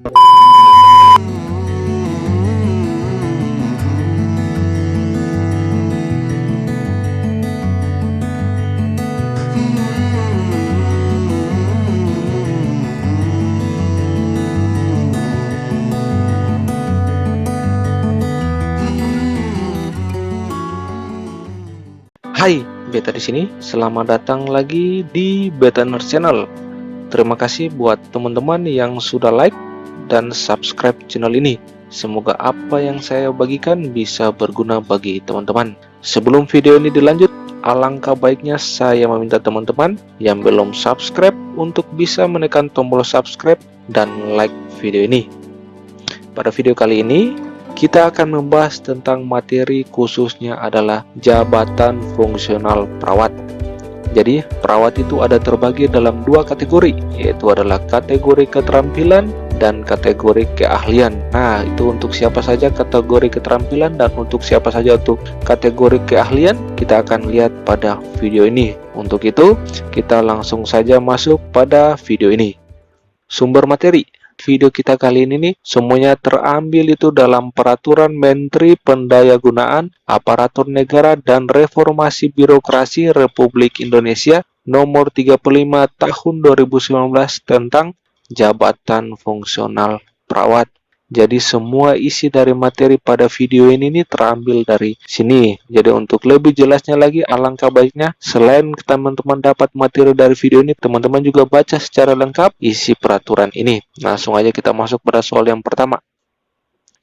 Hai, Beta di sini. Selamat datang lagi di Beta Nerd Channel. Terima kasih buat teman-teman yang sudah like dan subscribe channel ini. Semoga apa yang saya bagikan bisa berguna bagi teman-teman. Sebelum video ini dilanjut, alangkah baiknya saya meminta teman-teman yang belum subscribe untuk bisa menekan tombol subscribe dan like video ini. Pada video kali ini, kita akan membahas tentang materi khususnya adalah jabatan fungsional perawat. Jadi, perawat itu ada terbagi dalam dua kategori, yaitu adalah kategori keterampilan dan kategori keahlian. Nah, itu untuk siapa saja kategori keterampilan dan untuk siapa saja untuk kategori keahlian, kita akan lihat pada video ini. Untuk itu, kita langsung saja masuk pada video ini. Sumber materi video kita kali ini nih, semuanya terambil itu dalam Peraturan Menteri Pendayagunaan Aparatur Negara dan Reformasi Birokrasi Republik Indonesia Nomor 35 Tahun 2019 tentang Jabatan Fungsional Perawat. Jadi semua isi dari materi pada video ini nih terambil dari sini. Jadi untuk lebih jelasnya lagi, alangkah baiknya selain teman-teman dapat materi dari video ini, teman-teman juga baca secara lengkap isi peraturan ini. Langsung aja kita masuk pada soal yang pertama.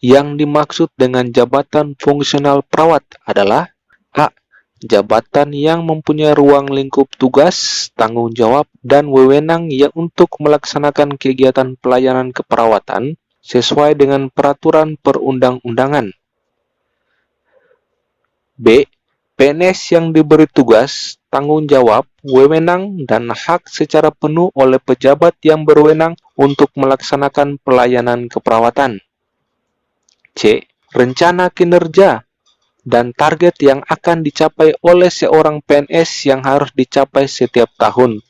Yang dimaksud dengan jabatan fungsional perawat adalah A. Jabatan yang mempunyai ruang lingkup tugas, tanggung jawab, dan wewenang yang untuk melaksanakan kegiatan pelayanan keperawatan sesuai dengan peraturan perundang-undangan. B. PNS yang diberi tugas, tanggung jawab, wewenang, dan hak secara penuh oleh pejabat yang berwenang untuk melaksanakan pelayanan keperawatan. C. Rencana kinerja dan target yang akan dicapai oleh seorang PNS yang harus dicapai setiap tahun.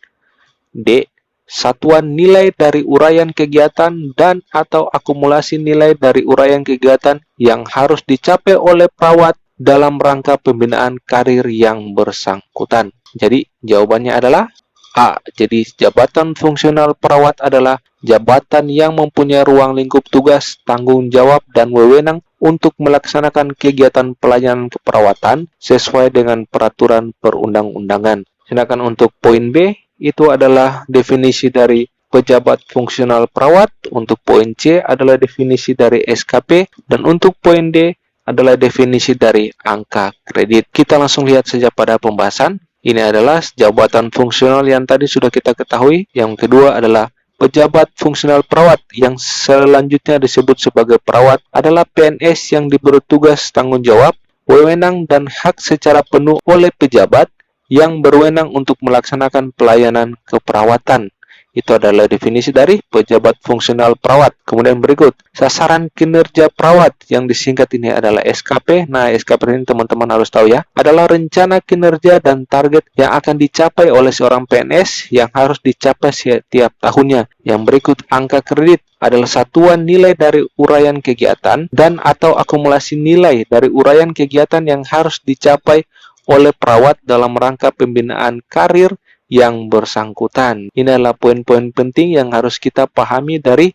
D. Satuan nilai dari uraian kegiatan dan atau akumulasi nilai dari uraian kegiatan yang harus dicapai oleh perawat dalam rangka pembinaan karir yang bersangkutan. Jadi jawabannya adalah A. Jadi jabatan fungsional perawat adalah jabatan yang mempunyai ruang lingkup tugas, tanggung jawab, dan wewenang untuk melaksanakan kegiatan pelayanan keperawatan sesuai dengan peraturan perundang-undangan. Sedangkan untuk poin B, itu adalah definisi dari pejabat fungsional perawat. Untuk poin C adalah definisi dari SKP, dan untuk poin D adalah definisi dari angka kredit. Kita langsung lihat saja pada pembahasan. Ini adalah jabatan fungsional yang tadi sudah kita ketahui. Yang kedua adalah pejabat fungsional perawat, yang selanjutnya disebut sebagai perawat adalah PNS yang diberi tugas, tanggung jawab, wewenang, dan hak secara penuh oleh pejabat yang berwenang untuk melaksanakan pelayanan keperawatan. Itu adalah definisi dari pejabat fungsional perawat. Kemudian berikut, sasaran kinerja perawat yang disingkat ini adalah SKP. Nah, SKP ini teman-teman harus tahu ya, adalah rencana kinerja dan target yang akan dicapai oleh seorang PNS yang harus dicapai setiap tahunnya. Yang berikut, angka kredit adalah satuan nilai dari uraian kegiatan dan atau akumulasi nilai dari uraian kegiatan yang harus dicapai oleh perawat dalam rangka pembinaan karir yang bersangkutan. Ini adalah poin-poin penting yang harus kita pahami dari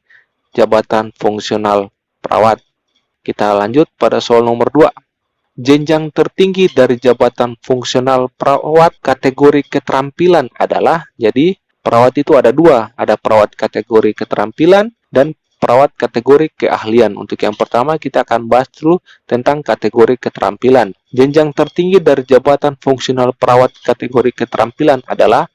jabatan fungsional perawat. Kita lanjut pada soal nomor 2. Jenjang tertinggi dari jabatan fungsional perawat kategori keterampilan adalah, jadi perawat itu ada dua, ada perawat kategori keterampilan dan perawat kategori keahlian. Untuk yang pertama kita akan bahas dulu tentang kategori keterampilan. Jenjang tertinggi dari jabatan fungsional perawat kategori keterampilan adalah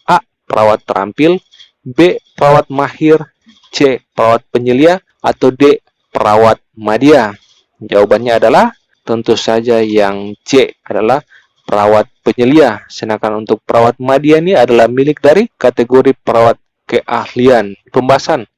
A. Perawat terampil, B. Perawat mahir, C. Perawat penyelia, atau D. Perawat madya. Jawabannya adalah tentu saja yang C, adalah perawat penyelia. Sedangkan untuk perawat madya ini adalah milik dari kategori perawat keahlian. Pembahasan.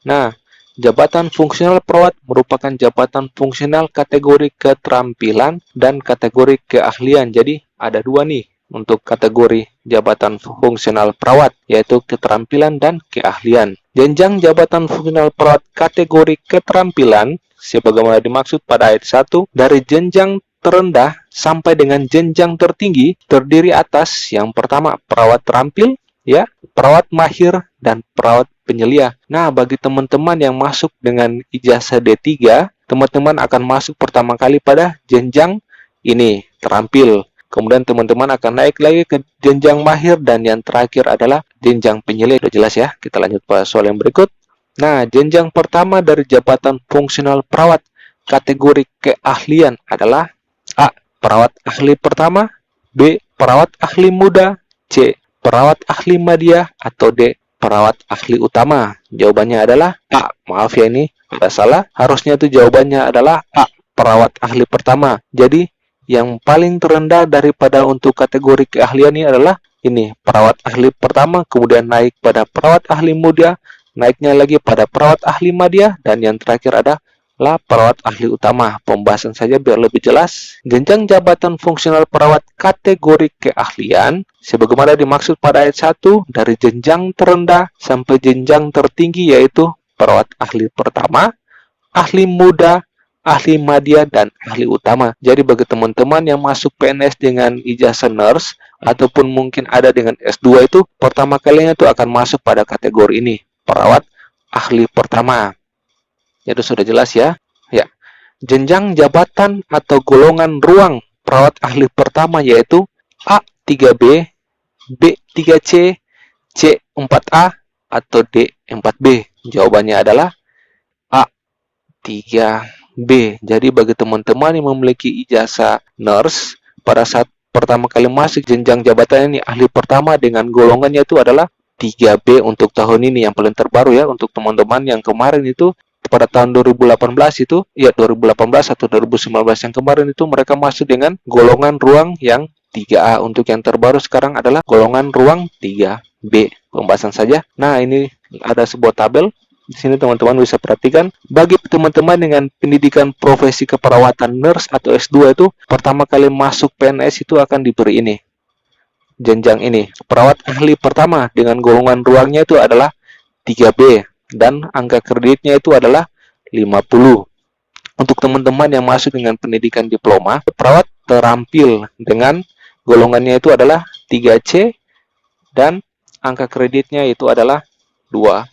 Nah, jabatan fungsional perawat merupakan jabatan fungsional kategori keterampilan dan kategori keahlian. Jadi ada dua nih. untuk kategori jabatan fungsional perawat, yaitu keterampilan dan keahlian. Jenjang jabatan fungsional perawat kategori keterampilan sebagaimana dimaksud pada ayat 1, dari jenjang terendah sampai dengan jenjang tertinggi terdiri atas yang pertama perawat terampil, ya, perawat mahir, dan perawat penyelia. Nah, bagi teman-teman yang masuk dengan ijazah D3, teman-teman akan masuk pertama kali pada jenjang ini, terampil. Kemudian teman-teman akan naik lagi ke jenjang mahir, dan yang terakhir adalah jenjang penyelia. Sudah jelas ya? Kita lanjut pada soal yang berikut. Nah, jenjang pertama dari jabatan fungsional perawat kategori keahlian adalah A. Perawat ahli pertama, B. Perawat ahli muda, C. Perawat ahli madya, atau D. Perawat ahli utama. Jawabannya adalah A. Maaf ya, ini ada salah. Harusnya itu jawabannya adalah A. Perawat ahli pertama. Jadi yang paling terendah daripada untuk kategori keahlian ini adalah ini, perawat ahli pertama, kemudian naik pada perawat ahli muda, naiknya lagi pada perawat ahli madya, dan yang terakhir adalah perawat ahli utama. Pembahasan saja biar lebih jelas. Jenjang jabatan fungsional perawat kategori keahlian sebagaimana dimaksud pada ayat 1, dari jenjang terendah sampai jenjang tertinggi, yaitu perawat ahli pertama, ahli muda, ahli madya, dan ahli utama. Jadi bagi teman-teman yang masuk PNS dengan ijazah nurse ataupun mungkin ada dengan S2 itu pertama kalinya itu akan masuk pada kategori ini, perawat ahli pertama. Itu sudah jelas ya? Ya. Jenjang jabatan atau golongan ruang perawat ahli pertama yaitu A 3B, B 3C, C 4A, atau D 4B. Jawabannya adalah A 3B. Jadi bagi teman-teman yang memiliki ijazah nurse pada saat pertama kali masuk jenjang jabatan ini ahli pertama dengan golongannya itu adalah 3B untuk tahun ini, yang paling terbaru ya. Untuk teman-teman yang kemarin itu pada tahun 2018 itu, ya 2018 atau 2019 yang kemarin itu mereka masuk dengan golongan ruang yang 3A. Untuk yang terbaru sekarang adalah golongan ruang 3B. Pembahasan saja. Nah, ini ada sebuah tabel. Di sini teman-teman bisa perhatikan, bagi teman-teman dengan pendidikan profesi keperawatan nurse atau S2 itu pertama kali masuk PNS itu akan diberi ini, jenjang ini. Perawat ahli pertama dengan golongan ruangnya itu adalah 3B dan angka kreditnya itu adalah 50. Untuk teman-teman yang masuk dengan pendidikan diploma, perawat terampil dengan golongannya itu adalah 3C dan angka kreditnya itu adalah 20.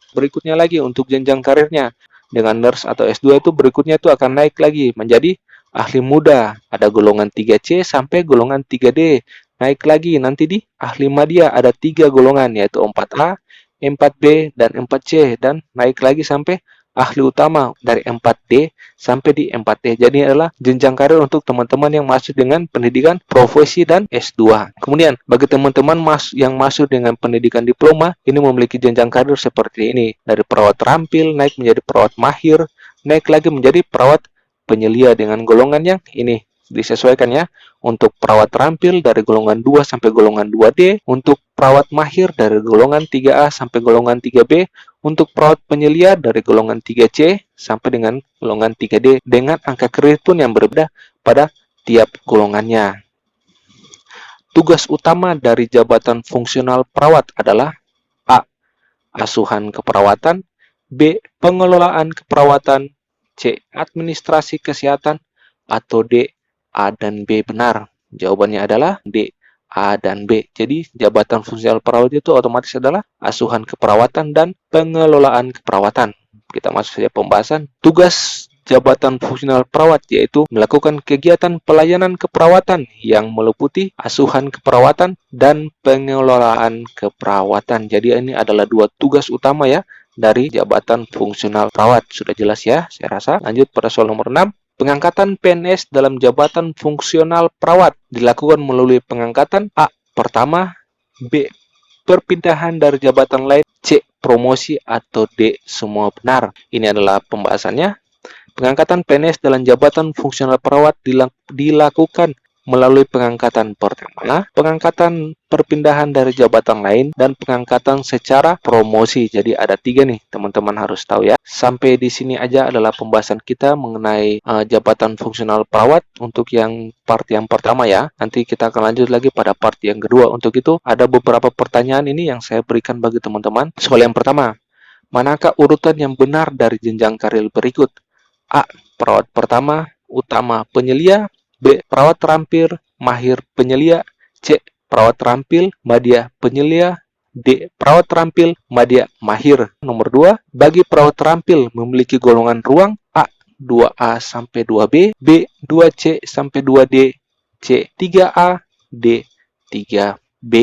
Berikutnya lagi untuk jenjang karirnya dengan nurse atau S2 itu berikutnya itu akan naik lagi menjadi ahli muda, ada golongan 3C sampai golongan 3D. Naik lagi nanti di ahli madya ada 3 golongan yaitu 4A, 4B, dan 4C, dan naik lagi sampai ahli utama dari 4D sampai di 4D. Jadi adalah jenjang karir untuk teman-teman yang masuk dengan pendidikan profesi dan S2. Kemudian bagi teman-teman yang masuk dengan pendidikan diploma, ini memiliki jenjang karir seperti ini. Dari perawat terampil naik menjadi perawat mahir, naik lagi menjadi perawat penyelia dengan golongan yang ini. Disesuaikan ya. Untuk perawat terampil dari golongan 2 sampai golongan 2D, untuk perawat mahir dari golongan 3A sampai golongan 3B, untuk perawat penyelia dari golongan 3C sampai dengan golongan 3D dengan angka kredit pun yang berbeda pada tiap golongannya. Tugas utama dari jabatan fungsional perawat adalah A. Asuhan keperawatan, B. Pengelolaan keperawatan, C. Administrasi kesehatan, atau D. A dan B benar. Jawabannya adalah D, A dan B. Jadi jabatan fungsional perawat itu otomatis adalah asuhan keperawatan dan pengelolaan keperawatan. Kita masuk saja pembahasan. Tugas jabatan fungsional perawat yaitu melakukan kegiatan pelayanan keperawatan yang meliputi asuhan keperawatan dan pengelolaan keperawatan. Jadi ini adalah 2 tugas utama ya dari jabatan fungsional perawat. Sudah jelas ya, saya rasa. Lanjut pada soal nomor 6. Pengangkatan PNS dalam jabatan fungsional perawat dilakukan melalui pengangkatan A. Pertama, B. Perpindahan dari jabatan lain, C. Promosi, atau D. Semua benar. Ini adalah pembahasannya. Pengangkatan PNS dalam jabatan fungsional perawat dilakukan melalui pengangkatan pertama, pengangkatan perpindahan dari jabatan lain, dan pengangkatan secara promosi. Jadi ada 3 nih, teman-teman harus tahu ya. Sampai di sini aja adalah pembahasan kita mengenai jabatan fungsional perawat untuk yang part yang pertama ya. Nanti kita akan lanjut lagi pada part yang kedua. Untuk itu, ada beberapa pertanyaan ini yang saya berikan bagi teman-teman. Soal yang pertama, manakah urutan yang benar dari jenjang karir berikut? A. Perawat pertama, utama penyelia. B. Perawat terampil, mahir penyelia. C. Perawat terampil, madya penyelia. D. Perawat terampil, madya mahir. Nomor 2. Bagi perawat terampil memiliki golongan ruang A. 2A sampai 2B. B. 2C sampai 2D. C. 3A. D. 3B.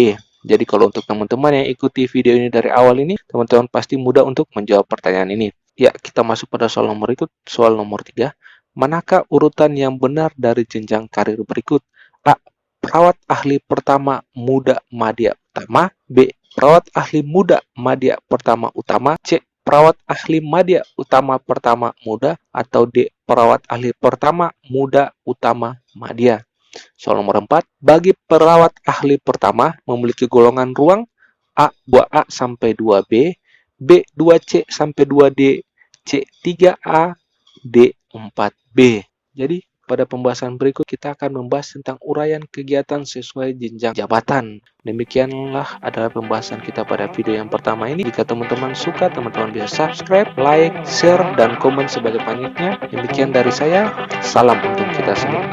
Jadi kalau untuk teman-teman yang ikuti video ini dari awal ini, teman-teman pasti mudah untuk menjawab pertanyaan ini. Ya, kita masuk pada soal nomor ikut. Soal nomor 3. Manakah urutan yang benar dari jenjang karir berikut? A. Perawat ahli pertama muda madya utama. B. Perawat ahli muda madya pertama utama. C. Perawat ahli madya utama pertama muda. Atau D. Perawat ahli pertama muda utama madya. Soal nomor 4, bagi perawat ahli pertama memiliki golongan ruang A 2A sampai 2B, B 2C sampai 2D, C 3A, D 4B. Jadi pada pembahasan berikut kita akan membahas tentang uraian kegiatan sesuai jenjang jabatan. Demikianlah adalah pembahasan kita pada video yang pertama ini. Jika teman-teman suka, teman-teman bisa subscribe, like, share, dan komen sebanyak-banyaknya. Demikian dari saya, salam untuk kita semua.